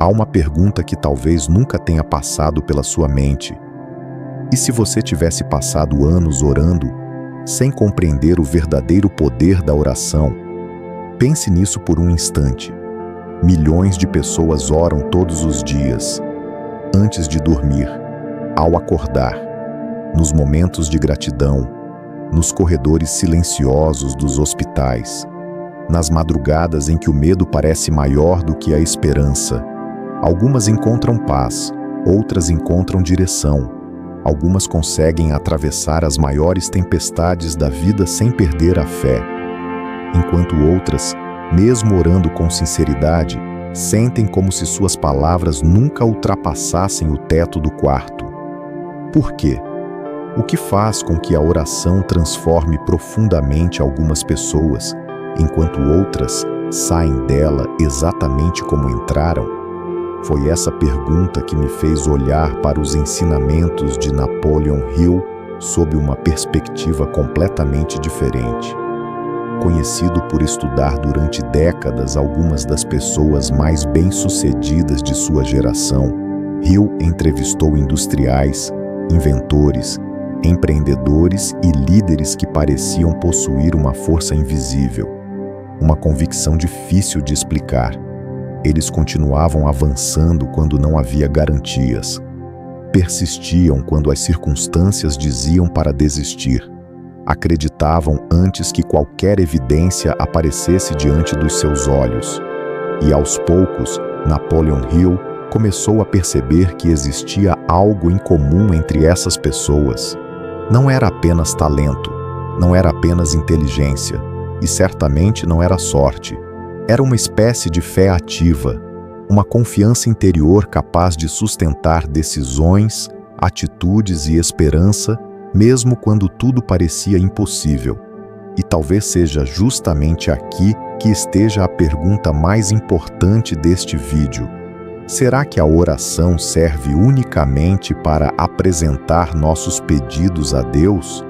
há uma pergunta que talvez nunca tenha passado pela sua mente. E se você tivesse passado anos orando, sem compreender o verdadeiro poder da oração? Pense nisso por um instante. Milhões de pessoas oram todos os dias, antes de dormir, ao acordar, nos momentos de gratidão, nos corredores silenciosos dos hospitais, nas madrugadas em que o medo parece maior do que a esperança. Algumas encontram paz, outras encontram direção. Algumas conseguem atravessar as maiores tempestades da vida sem perder a fé, enquanto outras, mesmo orando com sinceridade, sentem como se suas palavras nunca ultrapassassem o teto do quarto. Por quê? O que faz com que a oração transforme profundamente algumas pessoas, enquanto outras saem dela exatamente como entraram? Foi essa pergunta que me fez olhar para os ensinamentos de Napoleon Hill sob uma perspectiva completamente diferente. Conhecido por estudar durante décadas algumas das pessoas mais bem-sucedidas de sua geração, Hill entrevistou industriais, inventores, empreendedores e líderes que pareciam possuir uma força invisível, uma convicção difícil de explicar. Eles continuavam avançando quando não havia garantias. Persistiam quando as circunstâncias diziam para desistir. Acreditavam antes que qualquer evidência aparecesse diante dos seus olhos. E aos poucos, Napoleon Hill começou a perceber que existia algo em comum entre essas pessoas. Não era apenas talento, não era apenas inteligência, e certamente não era sorte. Era uma espécie de fé ativa, uma confiança interior capaz de sustentar decisões, atitudes e esperança, mesmo quando tudo parecia impossível. E talvez seja justamente aqui que esteja a pergunta mais importante deste vídeo. Será que a oração serve unicamente para apresentar nossos pedidos a Deus?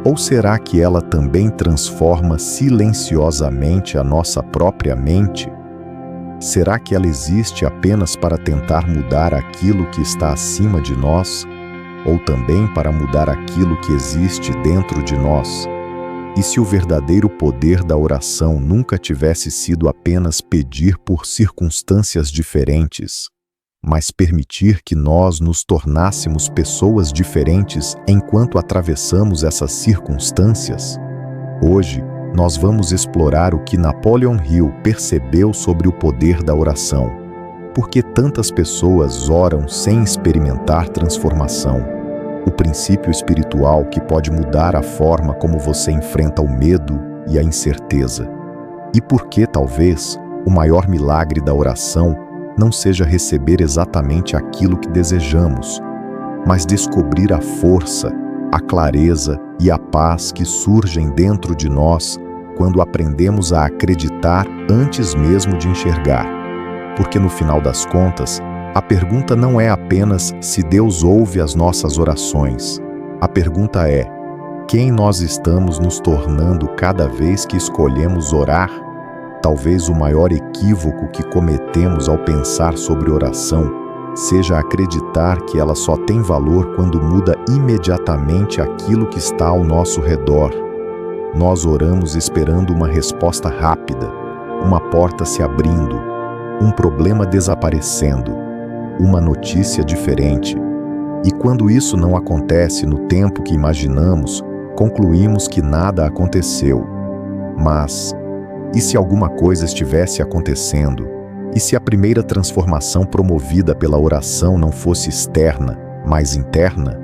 Ou será que ela também transforma silenciosamente a nossa própria mente? Será que ela existe apenas para tentar mudar aquilo que está acima de nós? Ou também para mudar aquilo que existe dentro de nós? E se o verdadeiro poder da oração nunca tivesse sido apenas pedir por circunstâncias diferentes, mas permitir que nós nos tornássemos pessoas diferentes enquanto atravessamos essas circunstâncias? Hoje, nós vamos explorar o que Napoleon Hill percebeu sobre o poder da oração. Por que tantas pessoas oram sem experimentar transformação? O princípio espiritual que pode mudar a forma como você enfrenta o medo e a incerteza. E por que, talvez, o maior milagre da oração não seja receber exatamente aquilo que desejamos, mas descobrir a força, a clareza e a paz que surgem dentro de nós quando aprendemos a acreditar antes mesmo de enxergar. Porque no final das contas, a pergunta não é apenas se Deus ouve as nossas orações. A pergunta é: quem nós estamos nos tornando cada vez que escolhemos orar? Talvez o maior equívoco que cometemos ao pensar sobre oração seja acreditar que ela só tem valor quando muda imediatamente aquilo que está ao nosso redor. Nós oramos esperando uma resposta rápida, uma porta se abrindo, um problema desaparecendo, uma notícia diferente. E quando isso não acontece no tempo que imaginamos, concluímos que nada aconteceu. Mas e se alguma coisa estivesse acontecendo? E se a primeira transformação promovida pela oração não fosse externa, mas interna?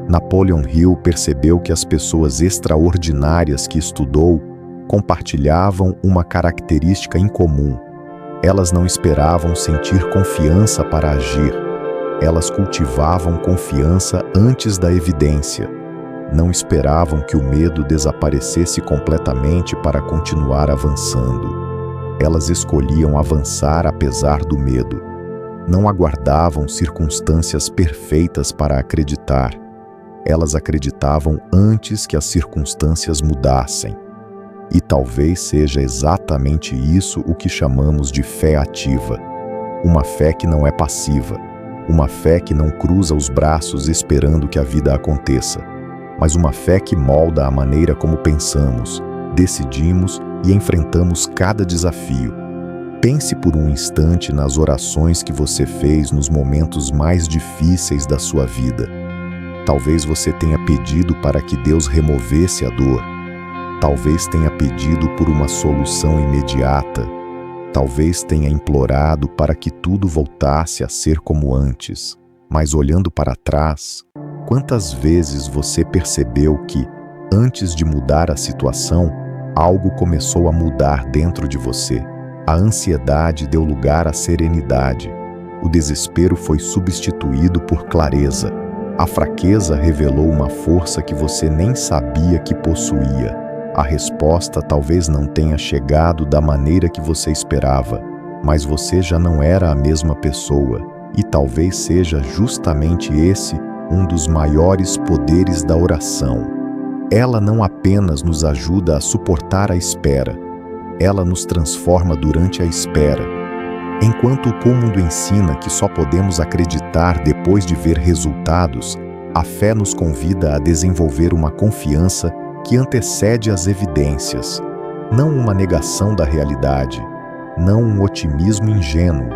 Napoleon Hill percebeu que as pessoas extraordinárias que estudou compartilhavam uma característica em comum. Elas não esperavam sentir confiança para agir. Elas cultivavam confiança antes da evidência. Não esperavam que o medo desaparecesse completamente para continuar avançando. Elas escolhiam avançar apesar do medo. Não aguardavam circunstâncias perfeitas para acreditar. Elas acreditavam antes que as circunstâncias mudassem. E talvez seja exatamente isso o que chamamos de fé ativa. Uma fé que não é passiva, uma fé que não cruza os braços esperando que a vida aconteça, mas uma fé que molda a maneira como pensamos, decidimos e enfrentamos cada desafio. Pense por um instante nas orações que você fez nos momentos mais difíceis da sua vida. Talvez você tenha pedido para que Deus removesse a dor. Talvez tenha pedido por uma solução imediata. Talvez tenha implorado para que tudo voltasse a ser como antes. Mas olhando para trás, quantas vezes você percebeu que, antes de mudar a situação, algo começou a mudar dentro de você? A ansiedade deu lugar à serenidade. O desespero foi substituído por clareza. A fraqueza revelou uma força que você nem sabia que possuía. A resposta talvez não tenha chegado da maneira que você esperava, mas você já não era a mesma pessoa, e talvez seja justamente esse um dos maiores poderes da oração. Ela não apenas nos ajuda a suportar a espera, ela nos transforma durante a espera. Enquanto o cômodo ensina que só podemos acreditar depois de ver resultados, a fé nos convida a desenvolver uma confiança que antecede as evidências, não uma negação da realidade, não um otimismo ingênuo,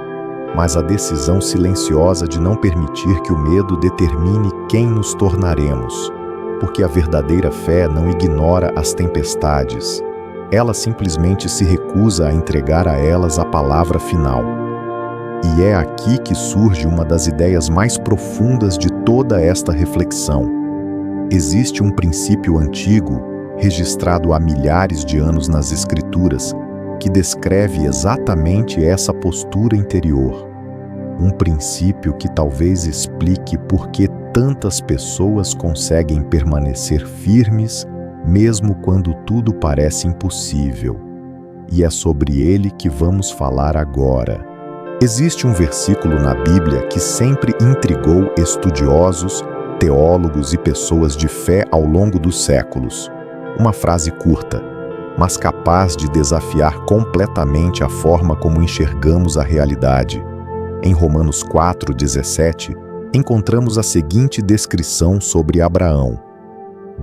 mas a decisão silenciosa de não permitir que o medo determine quem nos tornaremos, porque a verdadeira fé não ignora as tempestades, ela simplesmente se recusa a entregar a elas a palavra final. E é aqui que surge uma das ideias mais profundas de toda esta reflexão. Existe um princípio antigo, registrado há milhares de anos nas Escrituras, que descreve exatamente essa postura interior. Um princípio que talvez explique por que tantas pessoas conseguem permanecer firmes, mesmo quando tudo parece impossível. E é sobre ele que vamos falar agora. Existe um versículo na Bíblia que sempre intrigou estudiosos, teólogos e pessoas de fé ao longo dos séculos. Uma frase curta, mas capaz de desafiar completamente a forma como enxergamos a realidade. Em Romanos 4:17, encontramos a seguinte descrição sobre Abraão: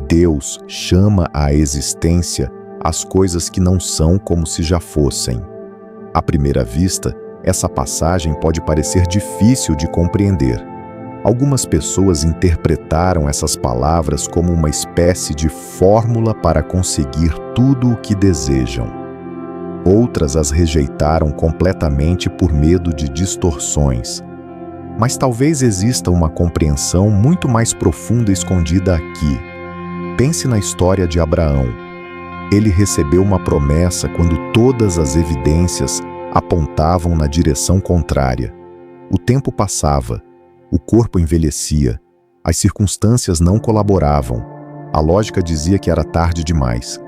Deus chama à existência as coisas que não são como se já fossem. À primeira vista, essa passagem pode parecer difícil de compreender. Algumas pessoas interpretaram essas palavras como uma espécie de fórmula para conseguir tudo o que desejam. Outras as rejeitaram completamente por medo de distorções. Mas talvez exista uma compreensão muito mais profunda escondida aqui. Pense na história de Abraão. Ele recebeu uma promessa quando todas as evidências apontavam na direção contrária. O tempo passava, o corpo envelhecia, as circunstâncias não colaboravam, a lógica dizia que era tarde demais.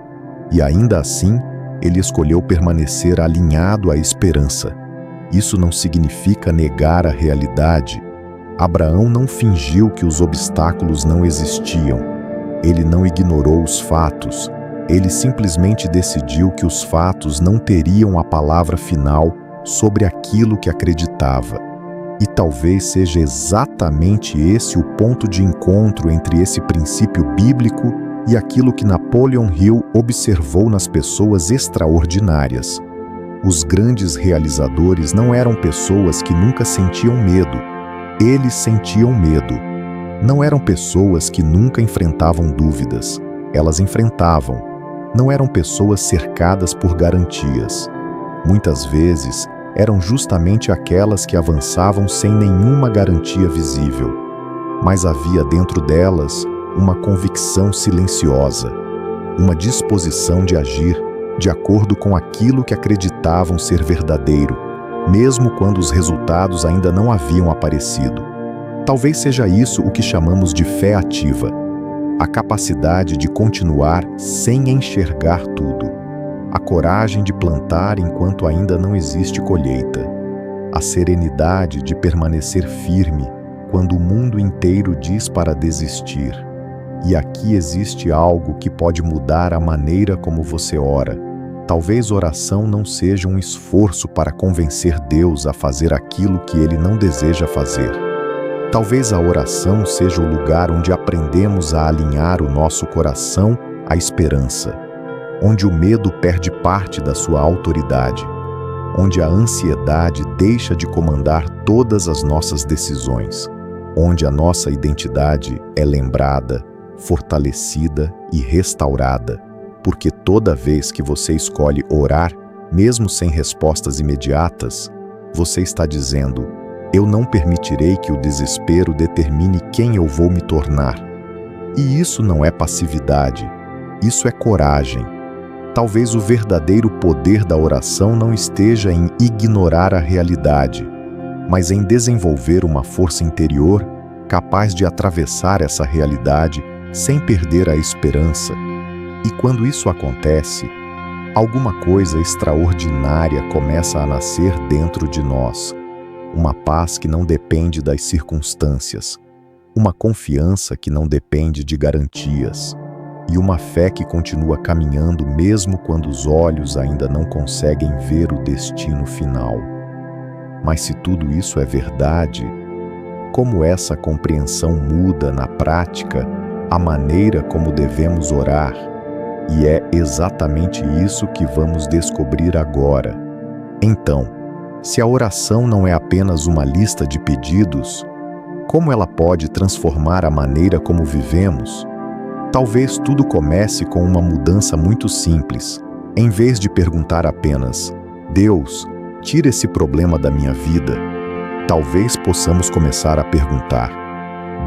E ainda assim, ele escolheu permanecer alinhado à esperança. Isso não significa negar a realidade. Abraão não fingiu que os obstáculos não existiam. Ele não ignorou os fatos. Ele simplesmente decidiu que os fatos não teriam a palavra final sobre aquilo que acreditava. E talvez seja exatamente esse o ponto de encontro entre esse princípio bíblico e aquilo que Napoleon Hill observou nas pessoas extraordinárias. Os grandes realizadores não eram pessoas que nunca sentiam medo. Eles sentiam medo. Não eram pessoas que nunca enfrentavam dúvidas. Elas enfrentavam. Não eram pessoas cercadas por garantias. Muitas vezes, eram justamente aquelas que avançavam sem nenhuma garantia visível. Mas havia dentro delas uma convicção silenciosa, uma disposição de agir de acordo com aquilo que acreditavam ser verdadeiro, mesmo quando os resultados ainda não haviam aparecido. Talvez seja isso o que chamamos de fé ativa, a capacidade de continuar sem enxergar tudo, a coragem de plantar enquanto ainda não existe colheita, a serenidade de permanecer firme quando o mundo inteiro diz para desistir. E aqui existe algo que pode mudar a maneira como você ora. Talvez oração não seja um esforço para convencer Deus a fazer aquilo que Ele não deseja fazer. Talvez a oração seja o lugar onde aprendemos a alinhar o nosso coração à esperança, onde o medo perde parte da sua autoridade, onde a ansiedade deixa de comandar todas as nossas decisões, onde a nossa identidade é lembrada, fortalecida e restaurada, porque toda vez que você escolhe orar, mesmo sem respostas imediatas, você está dizendo: eu não permitirei que o desespero determine quem eu vou me tornar. E isso não é passividade, isso é coragem. Talvez o verdadeiro poder da oração não esteja em ignorar a realidade, mas em desenvolver uma força interior capaz de atravessar essa realidade sem perder a esperança. E quando isso acontece, alguma coisa extraordinária começa a nascer dentro de nós. Uma paz que não depende das circunstâncias, uma confiança que não depende de garantias, e uma fé que continua caminhando mesmo quando os olhos ainda não conseguem ver o destino final. Mas se tudo isso é verdade, como essa compreensão muda na prática a maneira como devemos orar? E é exatamente isso que vamos descobrir agora. Então, se a oração não é apenas uma lista de pedidos, como ela pode transformar a maneira como vivemos? Talvez tudo comece com uma mudança muito simples. Em vez de perguntar apenas: Deus, tira esse problema da minha vida, talvez possamos começar a perguntar: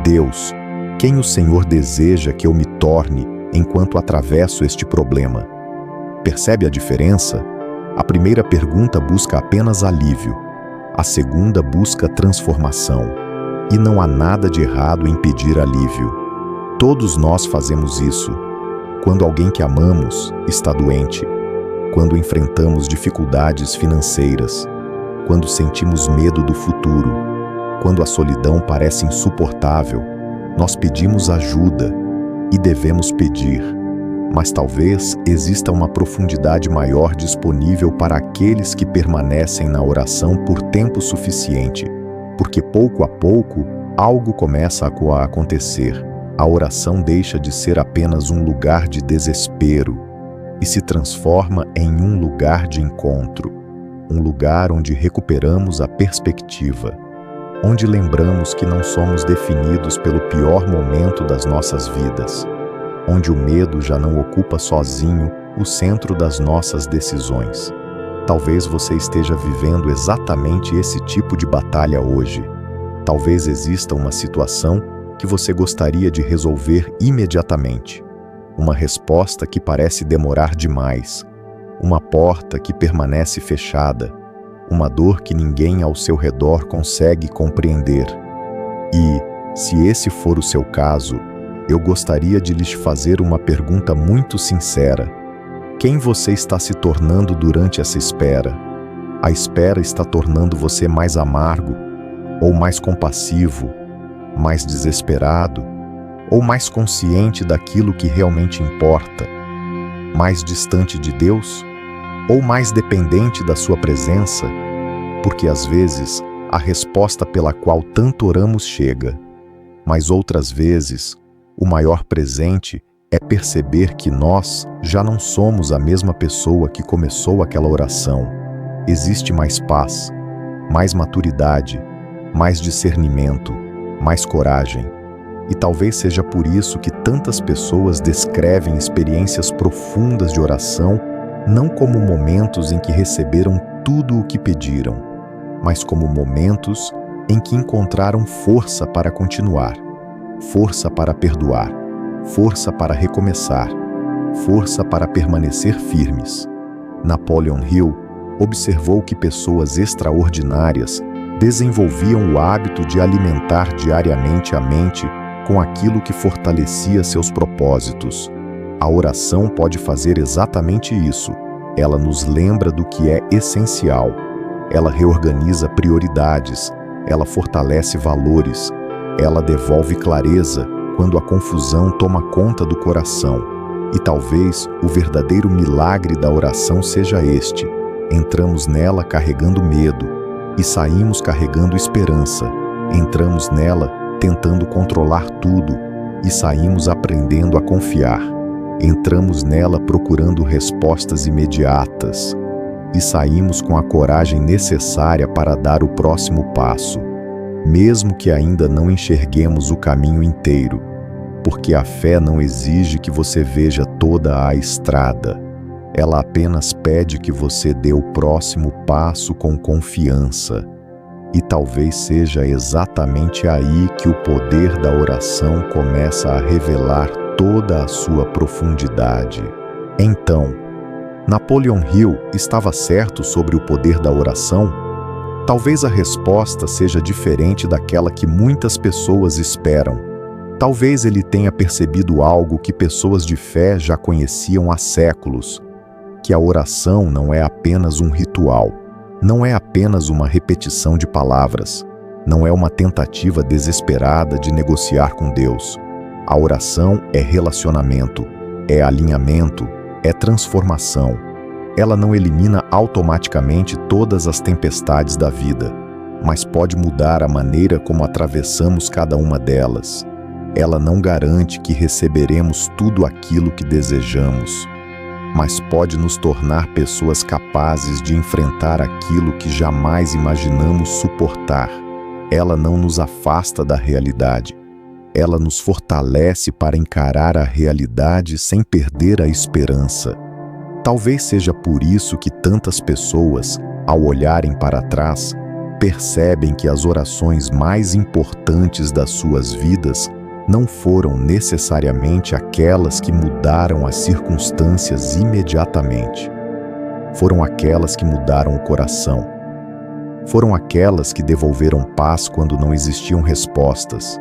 Deus, quem o Senhor deseja que eu me torne enquanto atravesso este problema? Percebe a diferença? A primeira pergunta busca apenas alívio, a segunda busca transformação. E não há nada de errado em pedir alívio. Todos nós fazemos isso. Quando alguém que amamos está doente, quando enfrentamos dificuldades financeiras, quando sentimos medo do futuro, quando a solidão parece insuportável, nós pedimos ajuda e devemos pedir. Mas talvez exista uma profundidade maior disponível para aqueles que permanecem na oração por tempo suficiente, porque pouco a pouco algo começa a acontecer. A oração deixa de ser apenas um lugar de desespero e se transforma em um lugar de encontro, um lugar onde recuperamos a perspectiva, onde lembramos que não somos definidos pelo pior momento das nossas vidas, onde o medo já não ocupa sozinho o centro das nossas decisões. Talvez você esteja vivendo exatamente esse tipo de batalha hoje. Talvez exista uma situação que você gostaria de resolver imediatamente, uma resposta que parece demorar demais, uma porta que permanece fechada, uma dor que ninguém ao seu redor consegue compreender. E, se esse for o seu caso, eu gostaria de lhes fazer uma pergunta muito sincera. Quem você está se tornando durante essa espera? A espera está tornando você mais amargo, ou mais compassivo, mais desesperado, ou mais consciente daquilo que realmente importa? Mais distante de Deus? Ou mais dependente da sua presença? Porque às vezes a resposta pela qual tanto oramos chega, mas outras vezes o maior presente é perceber que nós já não somos a mesma pessoa que começou aquela oração. Existe mais paz, mais maturidade, mais discernimento, mais coragem. E talvez seja por isso que tantas pessoas descrevem experiências profundas de oração não como momentos em que receberam tudo o que pediram, mas como momentos em que encontraram força para continuar, força para perdoar, força para recomeçar, força para permanecer firmes. Napoleon Hill observou que pessoas extraordinárias desenvolviam o hábito de alimentar diariamente a mente com aquilo que fortalecia seus propósitos. A oração pode fazer exatamente isso. Ela nos lembra do que é essencial. Ela reorganiza prioridades. Ela fortalece valores. Ela devolve clareza quando a confusão toma conta do coração. E talvez o verdadeiro milagre da oração seja este: entramos nela carregando medo e saímos carregando esperança. Entramos nela tentando controlar tudo e saímos aprendendo a confiar. Entramos nela procurando respostas imediatas e saímos com a coragem necessária para dar o próximo passo, mesmo que ainda não enxerguemos o caminho inteiro, porque a fé não exige que você veja toda a estrada. Ela apenas pede que você dê o próximo passo com confiança. E talvez seja exatamente aí que o poder da oração começa a revelar toda a sua profundidade. Então, Napoleon Hill estava certo sobre o poder da oração? Talvez a resposta seja diferente daquela que muitas pessoas esperam. Talvez ele tenha percebido algo que pessoas de fé já conheciam há séculos, que a oração não é apenas um ritual, não é apenas uma repetição de palavras, não é uma tentativa desesperada de negociar com Deus. A oração é relacionamento, é alinhamento, é transformação. Ela não elimina automaticamente todas as tempestades da vida, mas pode mudar a maneira como atravessamos cada uma delas. Ela não garante que receberemos tudo aquilo que desejamos, mas pode nos tornar pessoas capazes de enfrentar aquilo que jamais imaginamos suportar. Ela não nos afasta da realidade. Ela nos fortalece para encarar a realidade sem perder a esperança. Talvez seja por isso que tantas pessoas, ao olharem para trás, percebem que as orações mais importantes das suas vidas não foram necessariamente aquelas que mudaram as circunstâncias imediatamente. Foram aquelas que mudaram o coração. Foram aquelas que devolveram paz quando não existiam respostas.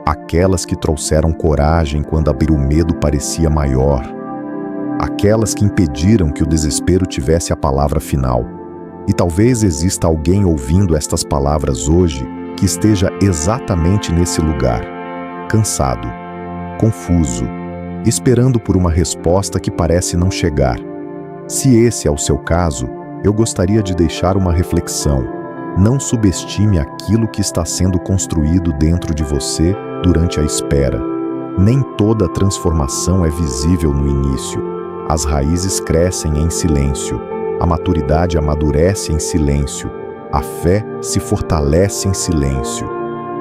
Aquelas que trouxeram coragem quando o medo parecia maior. Aquelas que impediram que o desespero tivesse a palavra final. E talvez exista alguém ouvindo estas palavras hoje que esteja exatamente nesse lugar, cansado, confuso, esperando por uma resposta que parece não chegar. Se esse é o seu caso, eu gostaria de deixar uma reflexão. Não subestime aquilo que está sendo construído dentro de você durante a espera. Nem toda transformação é visível no início. As raízes crescem em silêncio. A maturidade amadurece em silêncio. A fé se fortalece em silêncio.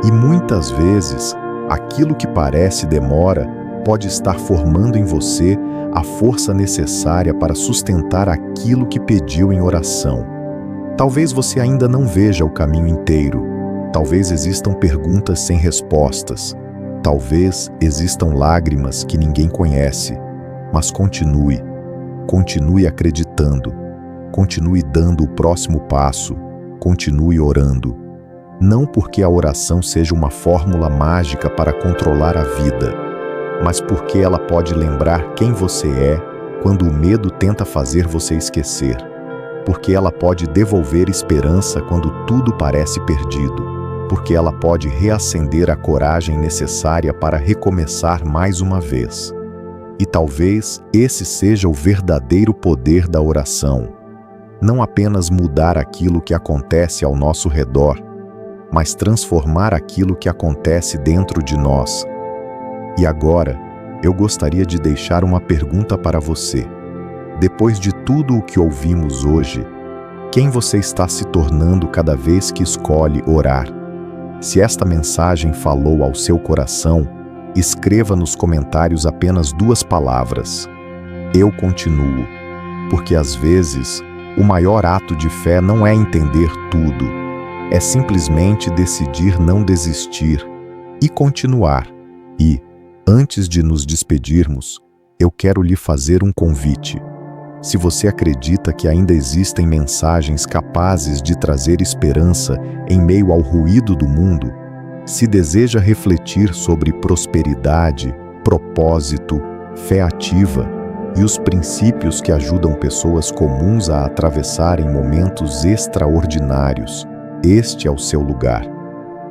E muitas vezes, aquilo que parece demora pode estar formando em você a força necessária para sustentar aquilo que pediu em oração. Talvez você ainda não veja o caminho inteiro. Talvez existam perguntas sem respostas. Talvez existam lágrimas que ninguém conhece. Mas continue. Continue acreditando. Continue dando o próximo passo. Continue orando. Não porque a oração seja uma fórmula mágica para controlar a vida, mas porque ela pode lembrar quem você é quando o medo tenta fazer você esquecer. Porque ela pode devolver esperança quando tudo parece perdido. Porque ela pode reacender a coragem necessária para recomeçar mais uma vez. E talvez esse seja o verdadeiro poder da oração. Não apenas mudar aquilo que acontece ao nosso redor, mas transformar aquilo que acontece dentro de nós. E agora, eu gostaria de deixar uma pergunta para você. Depois de tudo o que ouvimos hoje, quem você está se tornando cada vez que escolhe orar? Se esta mensagem falou ao seu coração, escreva nos comentários apenas 2 palavras: eu continuo. Porque às vezes, o maior ato de fé não é entender tudo, é simplesmente decidir não desistir e continuar. E, antes de nos despedirmos, eu quero lhe fazer um convite. Se você acredita que ainda existem mensagens capazes de trazer esperança em meio ao ruído do mundo, se deseja refletir sobre prosperidade, propósito, fé ativa e os princípios que ajudam pessoas comuns a atravessarem momentos extraordinários, este é o seu lugar.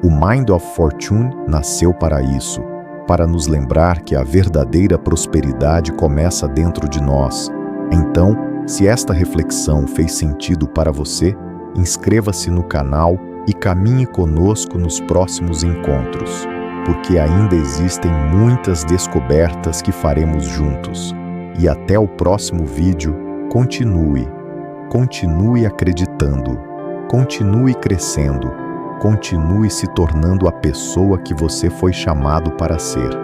O Mind of Fortune nasceu para isso. para nos lembrar que a verdadeira prosperidade começa dentro de nós. Então, se esta reflexão fez sentido para você, inscreva-se no canal e caminhe conosco nos próximos encontros, porque ainda existem muitas descobertas que faremos juntos. E até o próximo vídeo, continue acreditando, continue crescendo, continue se tornando a pessoa que você foi chamado para ser.